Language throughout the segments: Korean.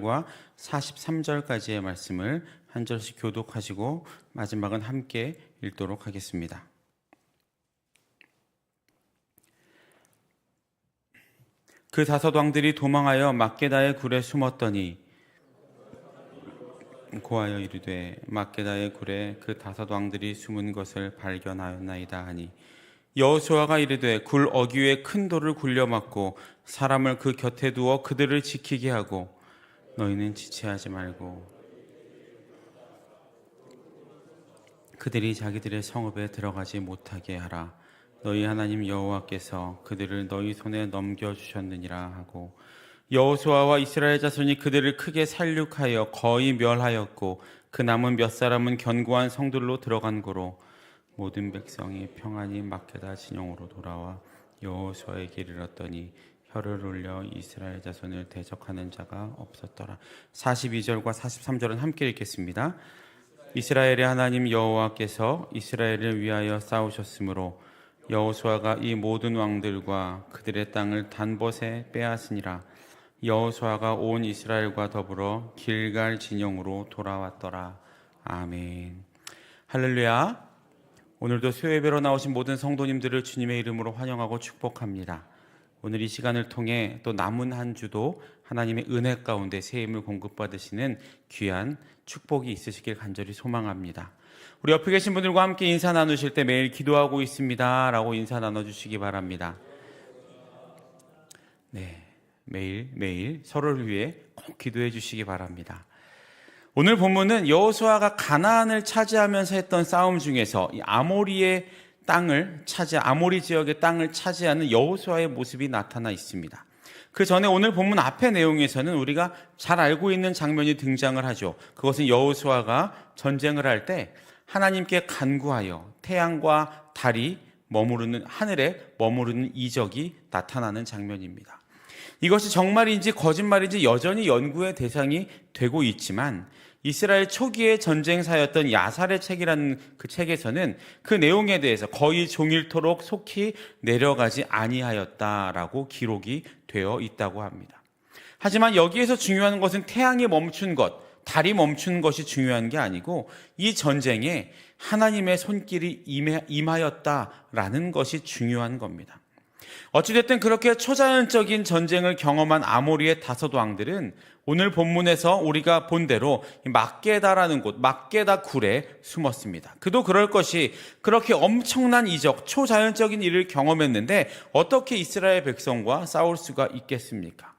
과 43절까지의 말씀을 한 절씩 교독하시고 마지막은 함께 읽도록 하겠습니다. 그 다섯 왕들이 도망하여 막게다의 굴에 숨었더니 고하여 이르되 막게다의 굴에 그 다섯 왕들이 숨은 것을 발견하였나이다 하니 여호수아가 이르되 굴 어귀에 큰 돌을 굴려 막고 사람을 그 곁에 두어 그들을 지키게 하고 너희는 지체하지 말고 그들이 자기들의 성읍에 들어가지 못하게 하라. 너희 하나님 여호와께서 그들을 너희 손에 넘겨주셨느니라 하고 여호수아와 이스라엘 자손이 그들을 크게 살육하여 거의 멸하였고 그 남은 몇 사람은 견고한 성들로 들어간 고로 모든 백성이 평안히 막게다 진영으로 돌아와 여호수아에게 이르렀더니 혀를 올려 이스라엘 자손을 대적하는 자가 없었더라. 42절과 43절은 함께 읽겠습니다. 이스라엘의 하나님 여호와께서 이스라엘을 위하여 싸우셨으므로 여호수아가 이 모든 왕들과 그들의 땅을 단번에 빼앗으니라. 여호수아가 온 이스라엘과 더불어 길갈 진영으로 돌아왔더라. 아멘. 할렐루야. 오늘도 수요예배로 나오신 모든 성도님들을 주님의 이름으로 환영하고 축복합니다. 오늘 이 시간을 통해 또 남은 한 주도 하나님의 은혜 가운데 새 힘을 공급받으시는 귀한 축복이 있으시길 간절히 소망합니다. 우리 옆에 계신 분들과 함께 인사 나누실 때 매일 기도하고 있습니다 라고 인사 나눠주시기 바랍니다. 네, 매일 서로를 위해 꼭 기도해 주시기 바랍니다. 오늘 본문은 여호수아가 가나안을 차지하면서 했던 싸움 중에서 이 아모리 지역의 땅을 차지하는 여호수아의 모습이 나타나 있습니다. 그 전에 오늘 본문 앞의 내용에서는 우리가 잘 알고 있는 장면이 등장을 하죠. 그것은 여호수아가 전쟁을 할 때 하나님께 간구하여 태양과 달이 하늘에 머무르는 이적이 나타나는 장면입니다. 이것이 정말인지 거짓말인지 여전히 연구의 대상이 되고 있지만 이스라엘 초기의 전쟁사였던 야살의 책이라는 그 책에서는 그 내용에 대해서 거의 종일토록 속히 내려가지 아니하였다라고 기록이 되어 있다고 합니다. 하지만 여기에서 중요한 것은 태양이 멈춘 것, 달이 멈춘 것이 중요한 게 아니고 이 전쟁에 하나님의 손길이 임하였다라는 것이 중요한 겁니다. 어찌됐든 그렇게 초자연적인 전쟁을 경험한 아모리의 다섯 왕들은 오늘 본문에서 우리가 본 대로 막게다라는 곳, 막게다 굴에 숨었습니다. 그도 그럴 것이 그렇게 엄청난 이적, 초자연적인 일을 경험했는데 어떻게 이스라엘 백성과 싸울 수가 있겠습니까?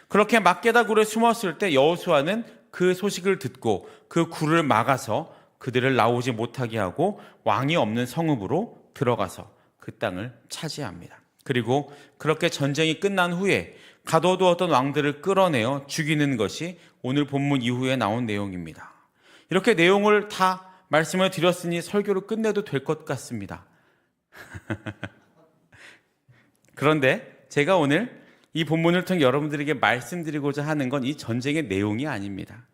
그렇게 막게다 굴에 숨었을 때 여호수아는 그 소식을 듣고 그 굴을 막아서 그들을 나오지 못하게 하고 왕이 없는 성읍으로 들어가서 그 땅을 차지합니다. 그리고 그렇게 전쟁이 끝난 후에 가둬두었던 왕들을 끌어내어 죽이는 것이 오늘 본문 이후에 나온 내용입니다. 이렇게 내용을 다 말씀을 드렸으니 설교를 끝내도 될 것 같습니다. 그런데 제가 오늘 이 본문을 통해 여러분들에게 말씀드리고자 하는 건 이 전쟁의 내용이 아닙니다.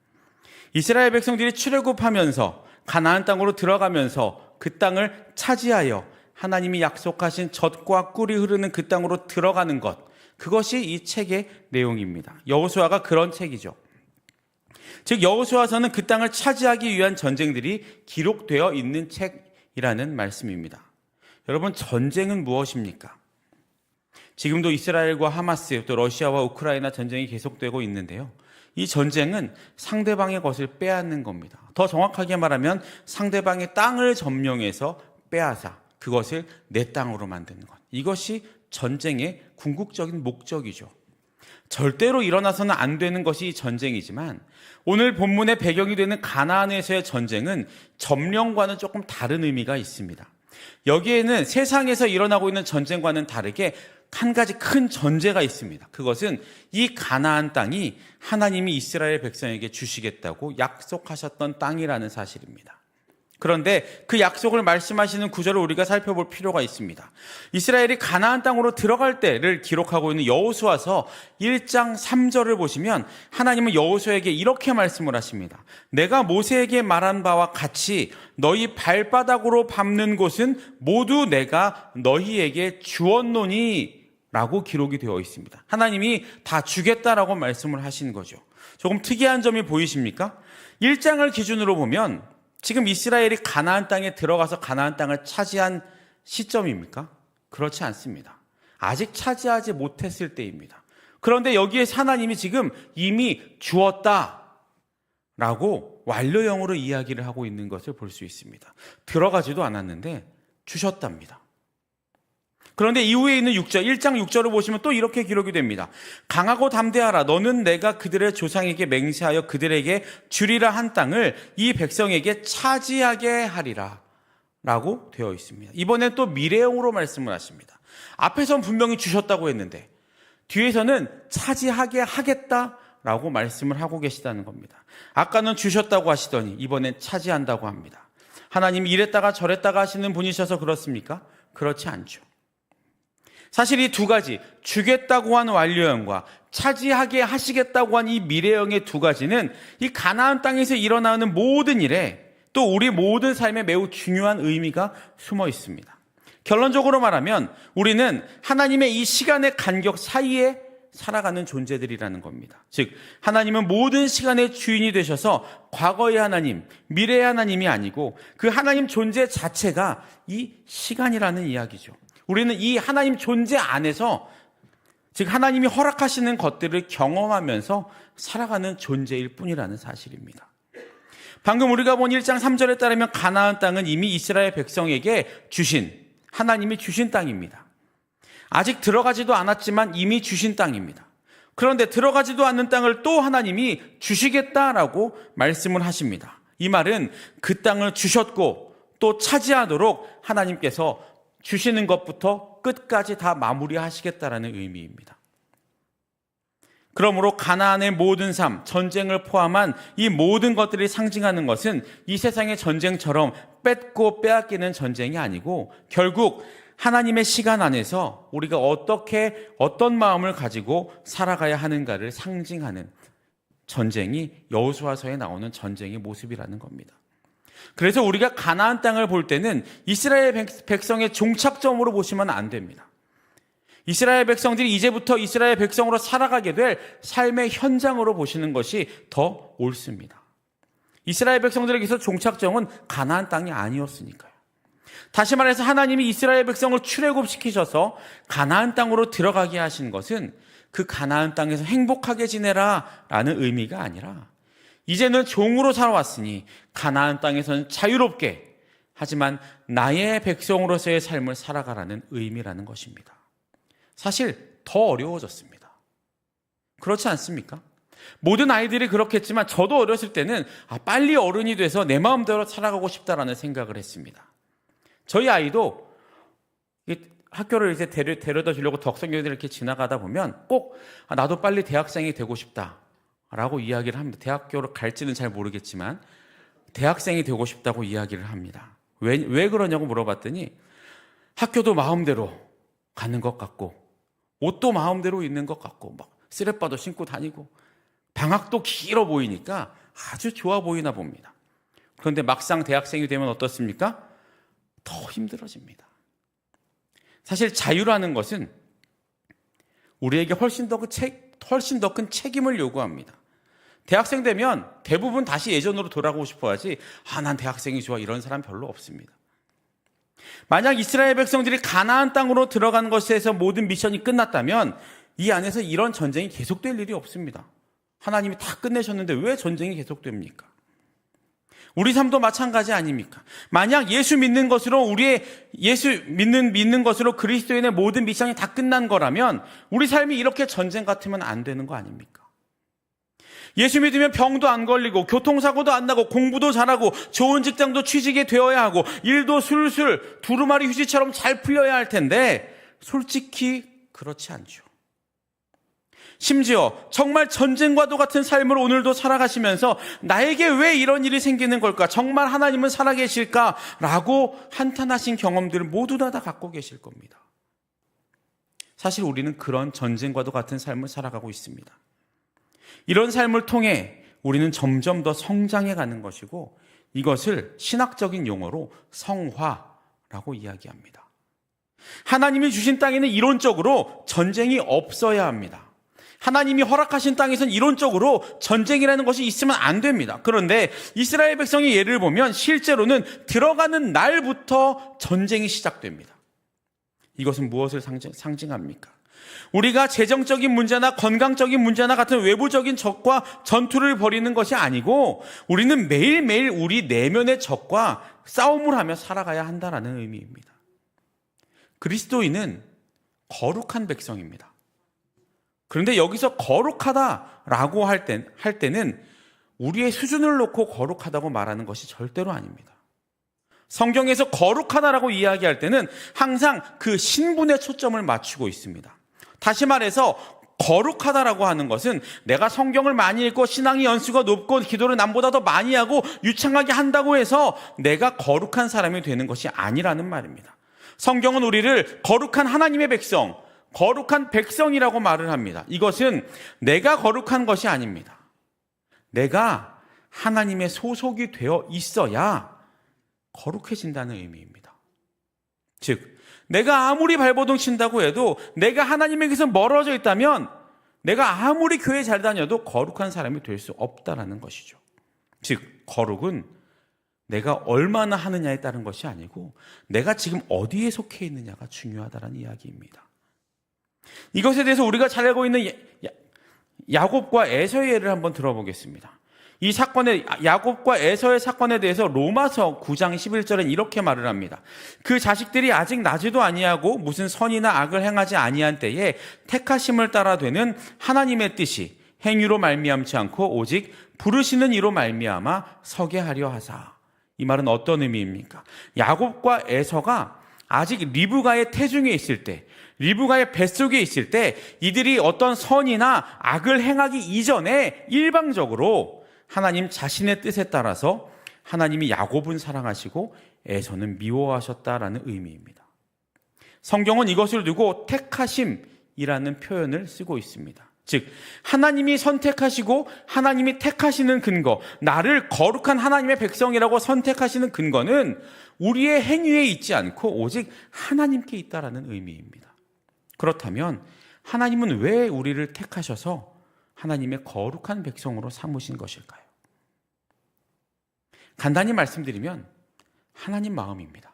이스라엘 백성들이 출애굽하면서 가나안 땅으로 들어가면서 그 땅을 차지하여 하나님이 약속하신 젖과 꿀이 흐르는 그 땅으로 들어가는 것, 그것이 이 책의 내용입니다. 여호수아가 그런 책이죠. 즉 여호수아서는 그 땅을 차지하기 위한 전쟁들이 기록되어 있는 책이라는 말씀입니다. 여러분, 전쟁은 무엇입니까? 지금도 이스라엘과 하마스, 또 러시아와 우크라이나 전쟁이 계속되고 있는데요. 이 전쟁은 상대방의 것을 빼앗는 겁니다. 더 정확하게 말하면 상대방의 땅을 점령해서 빼앗아 그것을 내 땅으로 만드는 것. 이것이 전쟁의 궁극적인 목적이죠. 절대로 일어나서는 안 되는 것이 전쟁이지만 오늘 본문의 배경이 되는 가나안에서의 전쟁은 점령과는 조금 다른 의미가 있습니다. 여기에는 세상에서 일어나고 있는 전쟁과는 다르게 한 가지 큰 전제가 있습니다. 그것은 이 가나안 땅이 하나님이 이스라엘 백성에게 주시겠다고 약속하셨던 땅이라는 사실입니다. 그런데 그 약속을 말씀하시는 구절을 우리가 살펴볼 필요가 있습니다. 이스라엘이 가나안 땅으로 들어갈 때를 기록하고 있는 여호수아서 1장 3절을 보시면 하나님은 여호수아에게 이렇게 말씀을 하십니다. 내가 모세에게 말한 바와 같이 너희 발바닥으로 밟는 곳은 모두 내가 너희에게 주었노니 라고 기록이 되어 있습니다. 하나님이 다 주겠다라고 말씀을 하신 거죠. 조금 특이한 점이 보이십니까? 1장을 기준으로 보면 지금 이스라엘이 가나안 땅에 들어가서 가나안 땅을 차지한 시점입니까? 그렇지 않습니다. 아직 차지하지 못했을 때입니다. 그런데 여기에 하나님이 지금 이미 주었다라고 완료형으로 이야기를 하고 있는 것을 볼 수 있습니다. 들어가지도 않았는데 주셨답니다. 그런데 이후에 있는 6절, 1장 6절을 보시면 또 이렇게 기록이 됩니다. 강하고 담대하라. 너는 내가 그들의 조상에게 맹세하여 그들에게 주리라 한 땅을 이 백성에게 차지하게 하리라 라고 되어 있습니다. 이번엔 또 미래형으로 말씀을 하십니다. 앞에선 분명히 주셨다고 했는데 뒤에서는 차지하게 하겠다라고 말씀을 하고 계시다는 겁니다. 아까는 주셨다고 하시더니 이번엔 차지한다고 합니다. 하나님이 이랬다가 저랬다가 하시는 분이셔서 그렇습니까? 그렇지 않죠. 사실 이 두 가지, 주겠다고 한 완료형과 차지하게 하시겠다고 한 이 미래형의 두 가지는 이 가나안 땅에서 일어나는 모든 일에 또 우리 모든 삶에 매우 중요한 의미가 숨어 있습니다. 결론적으로 말하면 우리는 하나님의 이 시간의 간격 사이에 살아가는 존재들이라는 겁니다. 즉 하나님은 모든 시간의 주인이 되셔서 과거의 하나님, 미래의 하나님이 아니고 그 하나님 존재 자체가 이 시간이라는 이야기죠. 우리는 이 하나님 존재 안에서 즉 하나님이 허락하시는 것들을 경험하면서 살아가는 존재일 뿐이라는 사실입니다. 방금 우리가 본 1장 3절에 따르면 가나안 땅은 이미 이스라엘 백성에게 하나님이 주신 땅입니다. 아직 들어가지도 않았지만 이미 주신 땅입니다. 그런데 들어가지도 않는 땅을 또 하나님이 주시겠다라고 말씀을 하십니다. 이 말은 그 땅을 주셨고 또 차지하도록 하나님께서 주시는 것부터 끝까지 다 마무리하시겠다라는 의미입니다. 그러므로 가나안의 모든 삶, 전쟁을 포함한 이 모든 것들이 상징하는 것은 이 세상의 전쟁처럼 뺏고 빼앗기는 전쟁이 아니고 결국 하나님의 시간 안에서 우리가 어떤 마음을 가지고 살아가야 하는가를 상징하는 전쟁이 여호수아서에 나오는 전쟁의 모습이라는 겁니다. 그래서 우리가 가나안 땅을 볼 때는 이스라엘 백성의 종착점으로 보시면 안 됩니다. 이스라엘 백성들이 이제부터 이스라엘 백성으로 살아가게 될 삶의 현장으로 보시는 것이 더 옳습니다. 이스라엘 백성들에게서 종착점은 가나안 땅이 아니었으니까요. 다시 말해서 하나님이 이스라엘 백성을 출애굽시키셔서 가나안 땅으로 들어가게 하신 것은 그 가나안 땅에서 행복하게 지내라 라는 의미가 아니라 이제는 종으로 살아왔으니 가나안 땅에서는 자유롭게 하지만 나의 백성으로서의 삶을 살아가라는 의미라는 것입니다. 사실 더 어려워졌습니다. 그렇지 않습니까? 모든 아이들이 그렇겠지만 저도 어렸을 때는 빨리 어른이 돼서 내 마음대로 살아가고 싶다라는 생각을 했습니다. 저희 아이도 학교를 이제 데려다 주려고 덕성여대를 이렇게 지나가다 보면 꼭 나도 빨리 대학생이 되고 싶다라고 이야기를 합니다. 대학교를 갈지는 잘 모르겠지만 대학생이 되고 싶다고 이야기를 합니다. 왜 그러냐고 물어봤더니 학교도 마음대로 가는 것 같고 옷도 마음대로 입는 것 같고 막 쓰레빠도 신고 다니고 방학도 길어 보이니까 아주 좋아 보이나 봅니다. 그런데 막상 대학생이 되면 어떻습니까? 더 힘들어집니다. 사실 자유라는 것은 우리에게 훨씬 더 큰 책임을 요구합니다. 대학생 되면 대부분 다시 예전으로 돌아가고 싶어 하지 난 대학생이 좋아 이런 사람 별로 없습니다. 만약 이스라엘 백성들이 가나안 땅으로 들어가는 것에서 모든 미션이 끝났다면 이 안에서 이런 전쟁이 계속될 일이 없습니다. 하나님이 다 끝내셨는데 왜 전쟁이 계속됩니까? 우리 삶도 마찬가지 아닙니까? 만약 예수 믿는 것으로 믿는 것으로 그리스도인의 모든 미션이 다 끝난 거라면 우리 삶이 이렇게 전쟁 같으면 안 되는 거 아닙니까? 예수 믿으면 병도 안 걸리고 교통사고도 안 나고 공부도 잘하고 좋은 직장도 취직이 되어야 하고 일도 술술 두루마리 휴지처럼 잘 풀려야 할 텐데 솔직히 그렇지 않죠. 심지어 정말 전쟁과도 같은 삶을 오늘도 살아가시면서 나에게 왜 이런 일이 생기는 걸까? 정말 하나님은 살아계실까? 라고 한탄하신 경험들을 모두 다 갖고 계실 겁니다. 사실 우리는 그런 전쟁과도 같은 삶을 살아가고 있습니다. 이런 삶을 통해 우리는 점점 더 성장해 가는 것이고 이것을 신학적인 용어로 성화라고 이야기합니다. 하나님이 주신 땅에는 이론적으로 전쟁이 없어야 합니다. 하나님이 허락하신 땅에선 이론적으로 전쟁이라는 것이 있으면 안 됩니다. 그런데 이스라엘 백성의 예를 보면 실제로는 들어가는 날부터 전쟁이 시작됩니다. 이것은 무엇을 상징합니까? 우리가 재정적인 문제나 건강적인 문제나 같은 외부적인 적과 전투를 벌이는 것이 아니고 우리는 매일매일 우리 내면의 적과 싸움을 하며 살아가야 한다는 의미입니다. 그리스도인은 거룩한 백성입니다. 그런데 여기서 거룩하다라고 할 때는 우리의 수준을 놓고 거룩하다고 말하는 것이 절대로 아닙니다. 성경에서 거룩하다라고 이야기할 때는 항상 그 신분에 초점을 맞추고 있습니다. 다시 말해서 거룩하다라고 하는 것은 내가 성경을 많이 읽고 신앙의 연수가 높고 기도를 남보다 더 많이 하고 유창하게 한다고 해서 내가 거룩한 사람이 되는 것이 아니라는 말입니다. 성경은 우리를 거룩한 하나님의 백성, 거룩한 백성이라고 말을 합니다. 이것은 내가 거룩한 것이 아닙니다. 내가 하나님의 소속이 되어 있어야 거룩해진다는 의미입니다. 즉, 내가 아무리 발버둥 친다고 해도 내가 하나님에게서 멀어져 있다면 내가 아무리 교회 잘 다녀도 거룩한 사람이 될 수 없다는 것이죠. 즉, 거룩은 내가 얼마나 하느냐에 따른 것이 아니고 내가 지금 어디에 속해 있느냐가 중요하다는 이야기입니다. 이것에 대해서 우리가 잘 알고 있는 야곱과 에서의 예를 한번 들어보겠습니다. 이 사건의 야곱과 에서의 사건에 대해서 로마서 9장 11절엔 이렇게 말을 합니다. 그 자식들이 아직 나지도 아니하고 무슨 선이나 악을 행하지 아니한 때에 택하심을 따라 되는 하나님의 뜻이 행위로 말미암지 않고 오직 부르시는 이로 말미암아 서게 하려 하사. 이 말은 어떤 의미입니까? 야곱과 에서가 아직 리브가의 태중에 있을 때, 리브가의 뱃속에 있을 때 이들이 어떤 선이나 악을 행하기 이전에 일방적으로 하나님 자신의 뜻에 따라서 하나님이 야곱은 사랑하시고 에서는 미워하셨다라는 의미입니다. 성경은 이것을 두고 택하심이라는 표현을 쓰고 있습니다. 즉, 하나님이 선택하시고 하나님이 택하시는 근거, 나를 거룩한 하나님의 백성이라고 선택하시는 근거는 우리의 행위에 있지 않고 오직 하나님께 있다라는 의미입니다. 그렇다면 하나님은 왜 우리를 택하셔서 하나님의 거룩한 백성으로 삼으신 것일까요? 간단히 말씀드리면 하나님 마음입니다.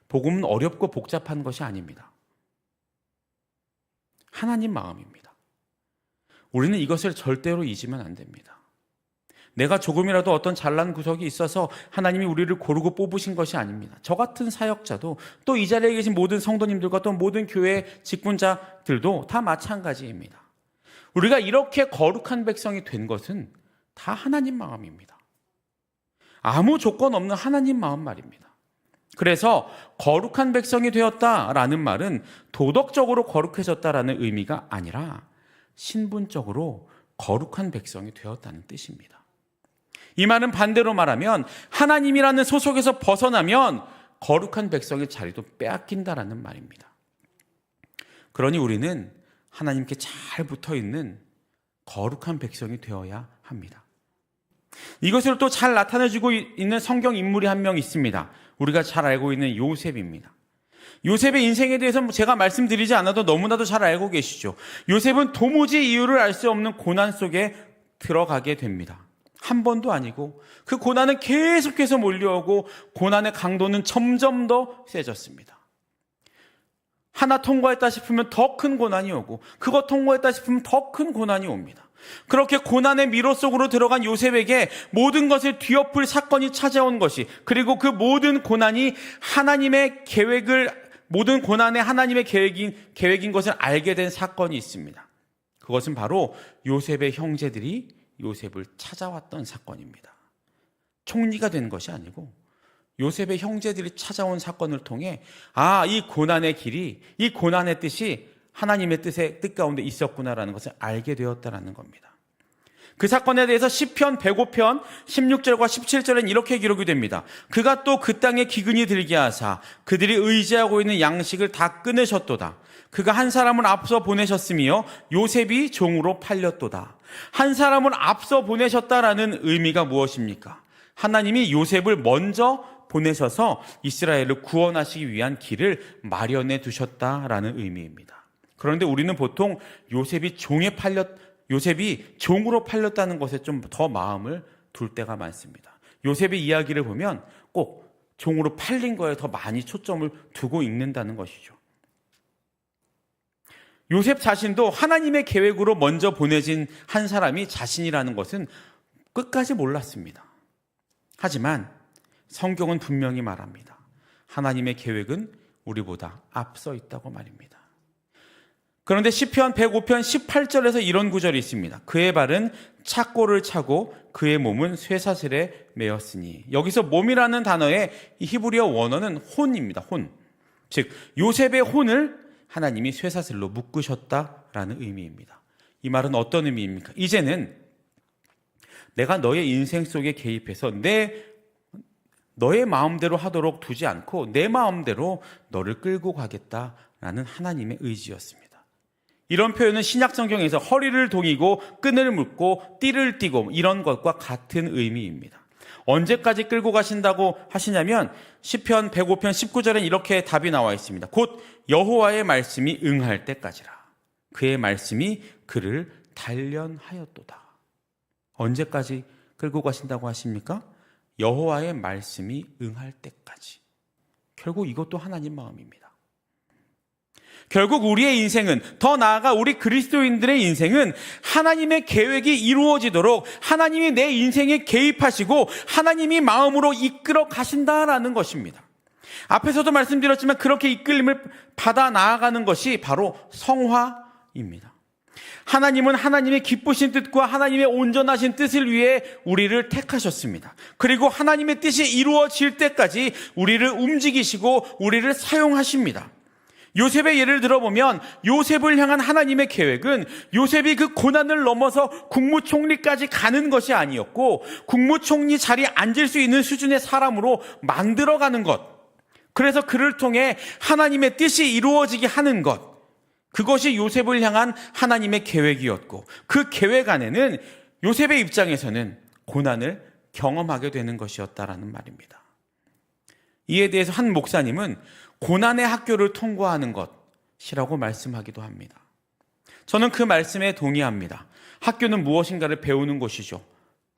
복음은 어렵고 복잡한 것이 아닙니다. 하나님 마음입니다. 우리는 이것을 절대로 잊으면 안 됩니다. 내가 조금이라도 어떤 잘난 구석이 있어서 하나님이 우리를 고르고 뽑으신 것이 아닙니다. 저 같은 사역자도 또 이 자리에 계신 모든 성도님들과 또 모든 교회 직분자들도 다 마찬가지입니다. 우리가 이렇게 거룩한 백성이 된 것은 다 하나님 마음입니다. 아무 조건 없는 하나님 마음 말입니다. 그래서 거룩한 백성이 되었다라는 말은 도덕적으로 거룩해졌다라는 의미가 아니라 신분적으로 거룩한 백성이 되었다는 뜻입니다. 이 말은 반대로 말하면 하나님이라는 소속에서 벗어나면 거룩한 백성의 자리도 빼앗긴다라는 말입니다. 그러니 우리는 하나님께 잘 붙어있는 거룩한 백성이 되어야 합니다. 이것을 또 잘 나타내주고 있는 성경 인물이 한 명 있습니다. 우리가 잘 알고 있는 요셉입니다. 요셉의 인생에 대해서 제가 말씀드리지 않아도 너무나도 잘 알고 계시죠. 요셉은 도무지 이유를 알 수 없는 고난 속에 들어가게 됩니다. 한 번도 아니고 그 고난은 계속해서 몰려오고 고난의 강도는 점점 더 세졌습니다. 하나 통과했다 싶으면 더 큰 고난이 오고 그거 통과했다 싶으면 더 큰 고난이 옵니다. 그렇게 고난의 미로 속으로 들어간 요셉에게 모든 것을 뒤엎을 사건이 찾아온 것이, 그리고 그 모든 고난이 하나님의 모든 고난의 하나님의 계획인 것을 알게 된 사건이 있습니다. 그것은 바로 요셉의 형제들이 요셉을 찾아왔던 사건입니다. 총리가 된 것이 아니고 요셉의 형제들이 찾아온 사건을 통해 이 고난의 길이, 이 고난의 뜻이 하나님의 뜻 가운데 있었구나라는 것을 알게 되었다는 겁니다. 그 사건에 대해서 시편 105편 16절과 17절엔 이렇게 기록이 됩니다. 그가 또 그 땅에 기근이 들게 하사 그들이 의지하고 있는 양식을 다 끊으셨도다. 그가 한 사람을 앞서 보내셨으며 요셉이 종으로 팔렸도다. 한 사람을 앞서 보내셨다라는 의미가 무엇입니까? 하나님이 요셉을 먼저 보내셔서 이스라엘을 구원하시기 위한 길을 마련해 두셨다라는 의미입니다. 그런데 우리는 보통 요셉이 종으로 팔렸다는 것에 좀 더 마음을 둘 때가 많습니다. 요셉의 이야기를 보면 꼭 종으로 팔린 거에 더 많이 초점을 두고 읽는다는 것이죠. 요셉 자신도 하나님의 계획으로 먼저 보내진 한 사람이 자신이라는 것은 끝까지 몰랐습니다. 하지만 성경은 분명히 말합니다. 하나님의 계획은 우리보다 앞서 있다고 말입니다. 그런데 시편 105편 18절에서 이런 구절이 있습니다. 그의 발은 착고를 차고 그의 몸은 쇠사슬에 매였으니, 여기서 몸이라는 단어의 히브리어 원어는 혼입니다. 혼. 즉 요셉의 혼을 하나님이 쇠사슬로 묶으셨다라는 의미입니다. 이 말은 어떤 의미입니까? 이제는 내가 너의 인생 속에 개입해서 너의 마음대로 하도록 두지 않고 내 마음대로 너를 끌고 가겠다라는 하나님의 의지였습니다. 이런 표현은 신약 성경에서 허리를 동이고 끈을 묶고 띠를 띠고 이런 것과 같은 의미입니다. 언제까지 끌고 가신다고 하시냐면 시편 105편 19절엔 이렇게 답이 나와 있습니다. 곧 여호와의 말씀이 응할 때까지라. 그의 말씀이 그를 단련하였도다. 언제까지 끌고 가신다고 하십니까? 여호와의 말씀이 응할 때까지. 결국 이것도 하나님 마음입니다. 결국 우리의 인생은, 더 나아가 우리 그리스도인들의 인생은 하나님의 계획이 이루어지도록 하나님이 내 인생에 개입하시고 하나님이 마음으로 이끌어 가신다라는 것입니다. 앞에서도 말씀드렸지만 그렇게 이끌림을 받아 나아가는 것이 바로 성화입니다. 하나님은 하나님의 기쁘신 뜻과 하나님의 온전하신 뜻을 위해 우리를 택하셨습니다. 그리고 하나님의 뜻이 이루어질 때까지 우리를 움직이시고 우리를 사용하십니다. 요셉의 예를 들어보면 요셉을 향한 하나님의 계획은 요셉이 그 고난을 넘어서 국무총리까지 가는 것이 아니었고 국무총리 자리에 앉을 수 있는 수준의 사람으로 만들어가는 것, 그래서 그를 통해 하나님의 뜻이 이루어지게 하는 것, 그것이 요셉을 향한 하나님의 계획이었고, 그 계획 안에는 요셉의 입장에서는 고난을 경험하게 되는 것이었다라는 말입니다. 이에 대해서 한 목사님은 고난의 학교를 통과하는 것이라고 말씀하기도 합니다. 저는 그 말씀에 동의합니다. 학교는 무엇인가를 배우는 것이죠.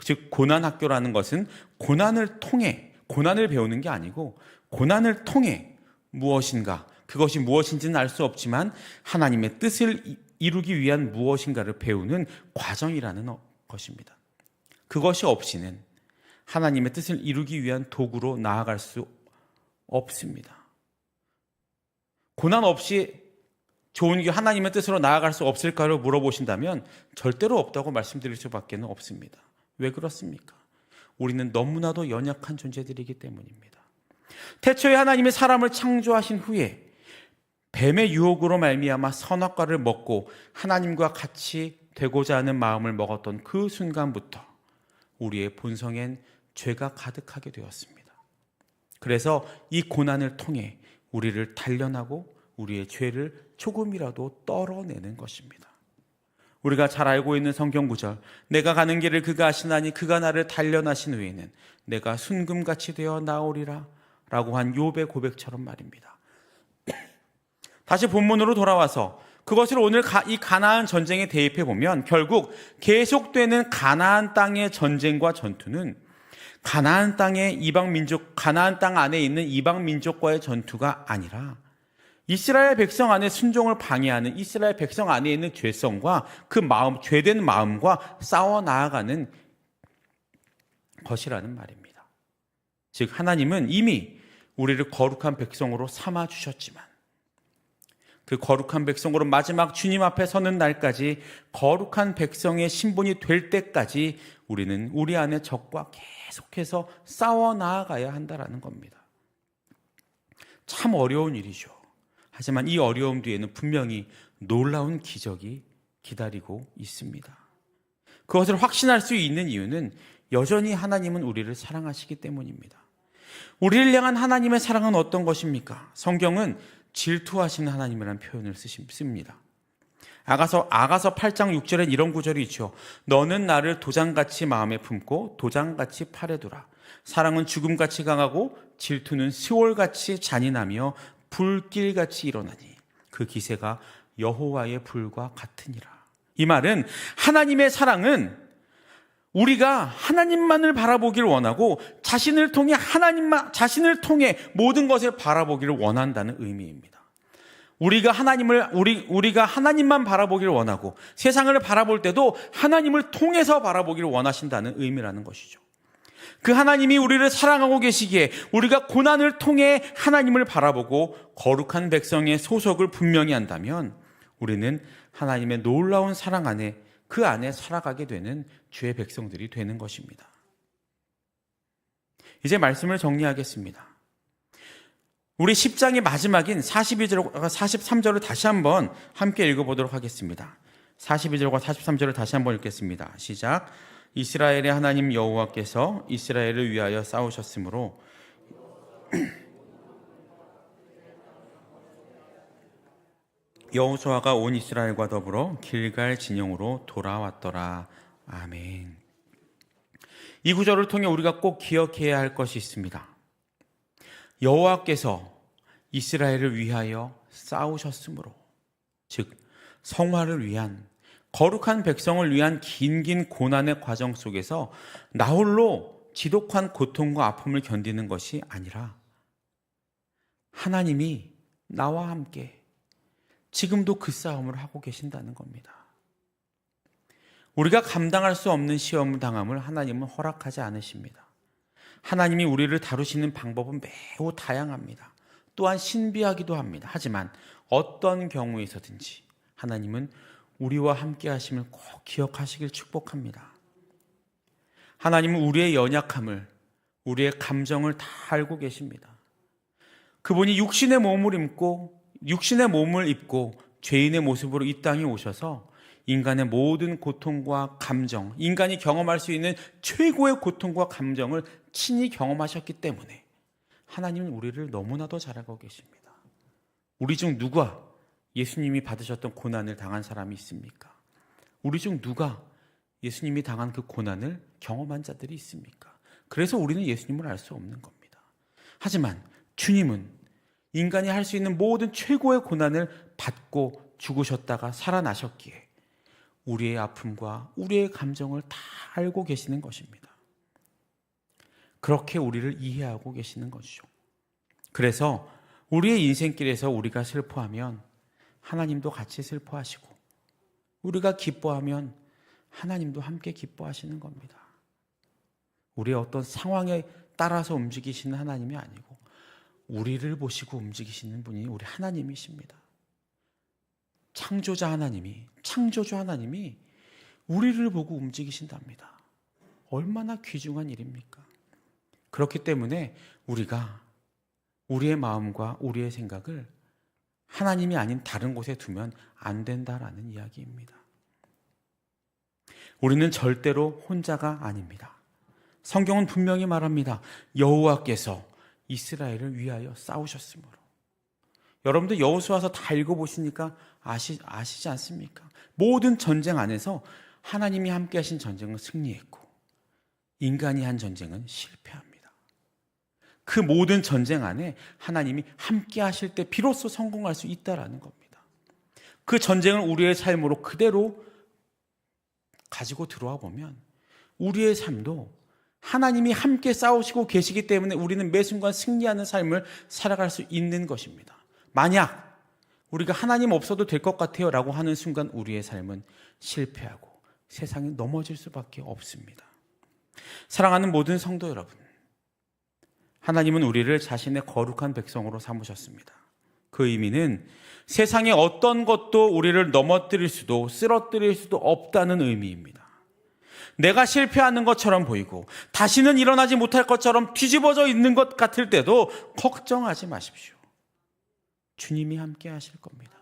즉 고난 학교라는 것은 고난을 통해, 고난을 배우는 게 아니고 고난을 통해 무엇인가, 그것이 무엇인지는 알 수 없지만 하나님의 뜻을 이루기 위한 무엇인가를 배우는 과정이라는 것입니다. 그것이 없이는 하나님의 뜻을 이루기 위한 도구로 나아갈 수 없습니다. 고난 없이 좋은 길, 하나님의 뜻으로 나아갈 수 없을까를 물어보신다면 절대로 없다고 말씀드릴 수밖에 없습니다. 왜 그렇습니까? 우리는 너무나도 연약한 존재들이기 때문입니다. 태초에 하나님이 사람을 창조하신 후에 뱀의 유혹으로 말미암아 선악과를 먹고 하나님과 같이 되고자 하는 마음을 먹었던 그 순간부터 우리의 본성엔 죄가 가득하게 되었습니다. 그래서 이 고난을 통해 우리를 단련하고 우리의 죄를 조금이라도 떨어내는 것입니다. 우리가 잘 알고 있는 성경 구절, 내가 가는 길을 그가 아시나니 그가 나를 단련하신 후에는 내가 순금같이 되어 나오리라 라고 한 욥의 고백처럼 말입니다. 다시 본문으로 돌아와서 그것을 오늘 이 가나안 전쟁에 대입해 보면 결국 계속되는 가나안 땅의 전쟁과 전투는 가나안 땅의 가나안 땅 안에 있는 이방 민족과의 전투가 아니라 이스라엘 백성 안에 순종을 방해하는 이스라엘 백성 안에 있는 죄성과 그 마음, 죄된 마음과 싸워 나아가는 것이라는 말입니다. 즉 하나님은 이미 우리를 거룩한 백성으로 삼아 주셨지만 그 거룩한 백성으로 마지막 주님 앞에 서는 날까지 거룩한 백성의 신분이 될 때까지 우리는 우리 안의 적과 계속해서 싸워 나아가야 한다는 겁니다. 참 어려운 일이죠. 하지만 이 어려움 뒤에는 분명히 놀라운 기적이 기다리고 있습니다. 그것을 확신할 수 있는 이유는 여전히 하나님은 우리를 사랑하시기 때문입니다. 우리를 향한 하나님의 사랑은 어떤 것입니까? 성경은 질투하시는 하나님이라는 표현을 씁니다. 아가서 8장 6절엔 이런 구절이 있죠. 너는 나를 도장같이 마음에 품고 도장같이 팔에 두라. 사랑은 죽음같이 강하고 질투는 스올같이 잔인하며 불길같이 일어나니 그 기세가 여호와의 불과 같으니라. 이 말은 하나님의 사랑은 우리가 하나님만을 바라보기를 원하고 자신을 통해 모든 것을 바라보기를 원한다는 의미입니다. 우리가 하나님만 바라보기를 원하고 세상을 바라볼 때도 하나님을 통해서 바라보기를 원하신다는 의미라는 것이죠. 그 하나님이 우리를 사랑하고 계시기에 우리가 고난을 통해 하나님을 바라보고 거룩한 백성의 소속을 분명히 한다면 우리는 하나님의 놀라운 사랑 안에 그 안에 살아가게 되는 주의 백성들이 되는 것입니다. 이제 말씀을 정리하겠습니다. 우리 10장의 마지막인 42절과 43절을 다시 한번 함께 읽어보도록 하겠습니다. 42절과 43절을 다시 한번 읽겠습니다. 시작. 이스라엘의 하나님 여호와께서 이스라엘을 위하여 싸우셨으므로 여호수아가 온 이스라엘과 더불어 길갈 진영으로 돌아왔더라. 아멘. 이 구절을 통해 우리가 꼭 기억해야 할 것이 있습니다. 여호와께서 이스라엘을 위하여 싸우셨으므로, 즉 성화를 위한, 거룩한 백성을 위한 긴 고난의 과정 속에서 나홀로 지독한 고통과 아픔을 견디는 것이 아니라 하나님이 나와 함께 지금도 그 싸움을 하고 계신다는 겁니다. 우리가 감당할 수 없는 시험 당함을 하나님은 허락하지 않으십니다. 하나님이 우리를 다루시는 방법은 매우 다양합니다. 또한 신비하기도 합니다. 하지만 어떤 경우에서든지 하나님은 우리와 함께 하심을 꼭 기억하시길 축복합니다. 하나님은 우리의 연약함을, 우리의 감정을 다 알고 계십니다. 그분이 육신의 몸을 입고 죄인의 모습으로 이 땅에 오셔서 인간의 모든 고통과 감정, 인간이 경험할 수 있는 최고의 고통과 감정을 친히 경험하셨기 때문에 하나님은 우리를 너무나도 잘 알고 계십니다. 우리 중 누가 예수님이 받으셨던 고난을 당한 사람이 있습니까? 우리 중 누가 예수님이 당한 그 고난을 경험한 자들이 있습니까? 그래서 우리는 예수님을 알 수 없는 겁니다. 하지만 주님은 인간이 할 수 있는 모든 최고의 고난을 받고 죽으셨다가 살아나셨기에 우리의 아픔과 우리의 감정을 다 알고 계시는 것입니다. 그렇게 우리를 이해하고 계시는 것이죠. 그래서 우리의 인생길에서 우리가 슬퍼하면 하나님도 같이 슬퍼하시고, 우리가 기뻐하면 하나님도 함께 기뻐하시는 겁니다. 우리의 어떤 상황에 따라서 움직이시는 하나님이 아니고 우리를 보시고 움직이시는 분이 우리 하나님이십니다. 창조주 하나님이 우리를 보고 움직이신답니다. 얼마나 귀중한 일입니까? 그렇기 때문에 우리가 우리의 마음과 우리의 생각을 하나님이 아닌 다른 곳에 두면 안 된다라는 이야기입니다. 우리는 절대로 혼자가 아닙니다. 성경은 분명히 말합니다. 여호와께서 이스라엘을 위하여 싸우셨으므로. 여러분들 여호수아서 다 읽어보시니까 아시지 않습니까? 모든 전쟁 안에서 하나님이 함께 하신 전쟁은 승리했고 인간이 한 전쟁은 실패합니다. 그 모든 전쟁 안에 하나님이 함께 하실 때 비로소 성공할 수 있다라는 겁니다. 그 전쟁을 우리의 삶으로 그대로 가지고 들어와 보면 우리의 삶도 하나님이 함께 싸우시고 계시기 때문에 우리는 매 순간 승리하는 삶을 살아갈 수 있는 것입니다. 만약 우리가 하나님 없어도 될 것 같아요 라고 하는 순간 우리의 삶은 실패하고 세상에 넘어질 수밖에 없습니다. 사랑하는 모든 성도 여러분, 하나님은 우리를 자신의 거룩한 백성으로 삼으셨습니다. 그 의미는 세상의 어떤 것도 우리를 넘어뜨릴 수도 쓰러뜨릴 수도 없다는 의미입니다. 내가 실패하는 것처럼 보이고 다시는 일어나지 못할 것처럼 뒤집어져 있는 것 같을 때도 걱정하지 마십시오. 주님이 함께 하실 겁니다.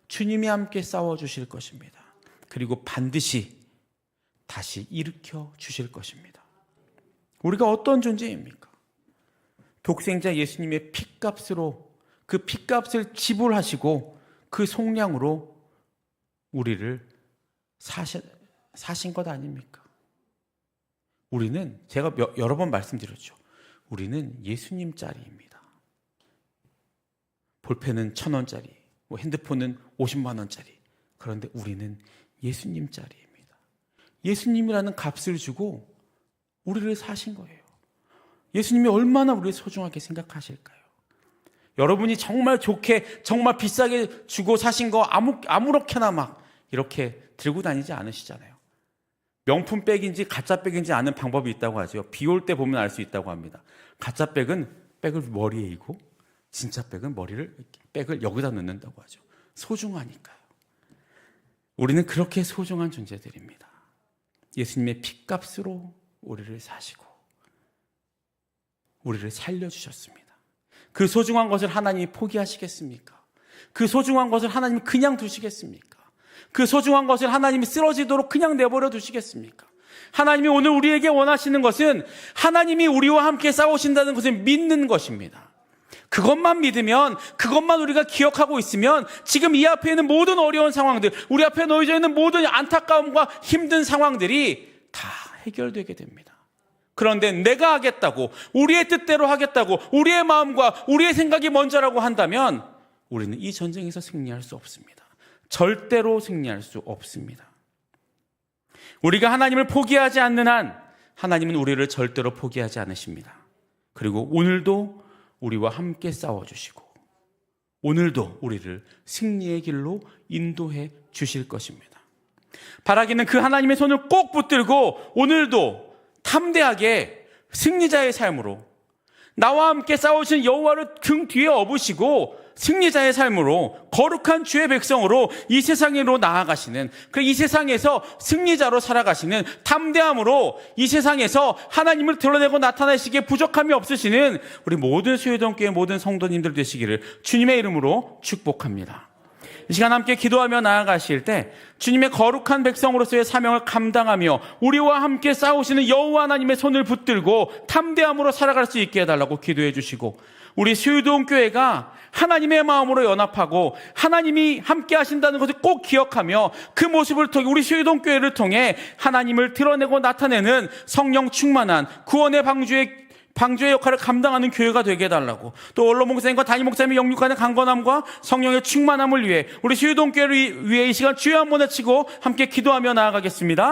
주님이 함께 싸워주실 것입니다. 그리고 반드시 다시 일으켜 주실 것입니다. 우리가 어떤 존재입니까? 독생자 예수님의 핏값으로, 그 핏값을 지불하시고 그 속량으로 우리를 사신 것 아닙니까? 우리는, 제가 여러 번 말씀드렸죠. 우리는 예수님짜리입니다. 볼펜은 1,000원짜리, 뭐 핸드폰은 50만 원짜리. 그런데 우리는 예수님짜리입니다. 예수님이라는 값을 주고 우리를 사신 거예요. 예수님이 얼마나 우리를 소중하게 생각하실까요? 여러분이 정말 좋게, 정말 비싸게 주고 사신 거 아무렇게나 막 이렇게 들고 다니지 않으시잖아요. 명품 백인지 가짜 백인지 아는 방법이 있다고 하죠. 비 올 때 보면 알 수 있다고 합니다. 가짜 백은 백을 머리에 이고 진짜 백은 백을 여기다 넣는다고 하죠. 소중하니까요. 우리는 그렇게 소중한 존재들입니다. 예수님의 핏값으로 우리를 사시고 우리를 살려주셨습니다. 그 소중한 것을 하나님이 포기하시겠습니까? 그 소중한 것을 하나님이 그냥 두시겠습니까? 그 소중한 것을 하나님이 쓰러지도록 그냥 내버려 두시겠습니까? 하나님이 오늘 우리에게 원하시는 것은 하나님이 우리와 함께 싸우신다는 것을 믿는 것입니다. 그것만 믿으면, 그것만 우리가 기억하고 있으면 지금 이 앞에 있는 모든 어려운 상황들, 우리 앞에 놓여져 있는 모든 안타까움과 힘든 상황들이 다 해결되게 됩니다. 그런데 내가 하겠다고, 우리의 뜻대로 하겠다고, 우리의 마음과 우리의 생각이 먼저라고 한다면 우리는 이 전쟁에서 승리할 수 없습니다. 절대로 승리할 수 없습니다. 우리가 하나님을 포기하지 않는 한 하나님은 우리를 절대로 포기하지 않으십니다. 그리고 오늘도 우리와 함께 싸워주시고 오늘도 우리를 승리의 길로 인도해 주실 것입니다. 바라기는 그 하나님의 손을 꼭 붙들고 오늘도 담대하게 승리자의 삶으로 나와 함께 싸우신 여호와를 등 뒤에 업으시고 승리자의 삶으로 거룩한 주의 백성으로 이 세상으로 나아가시는, 그 이 세상에서 승리자로 살아가시는 담대함으로 이 세상에서 하나님을 드러내고 나타내시기에 부족함이 없으시는 우리 모든 수요동교회 모든 성도님들 되시기를 주님의 이름으로 축복합니다. 이 시간 함께 기도하며 나아가실 때 주님의 거룩한 백성으로서의 사명을 감당하며 우리와 함께 싸우시는 여호와 하나님의 손을 붙들고 담대함으로 살아갈 수 있게 해달라고 기도해 주시고, 우리 수유동교회가 하나님의 마음으로 연합하고 하나님이 함께 하신다는 것을 꼭 기억하며 그 모습을 통해 우리 수유동교회를 통해 하나님을 드러내고 나타내는 성령 충만한 구원의 방주의 역할을 감당하는 교회가 되게 해달라고, 또 원로 목사님과 담임 목사님의 영육간의 강건함과 성령의 충만함을 위해 우리 수유동교회를 위해 이 시간 주여 한번 외치고 함께 기도하며 나아가겠습니다.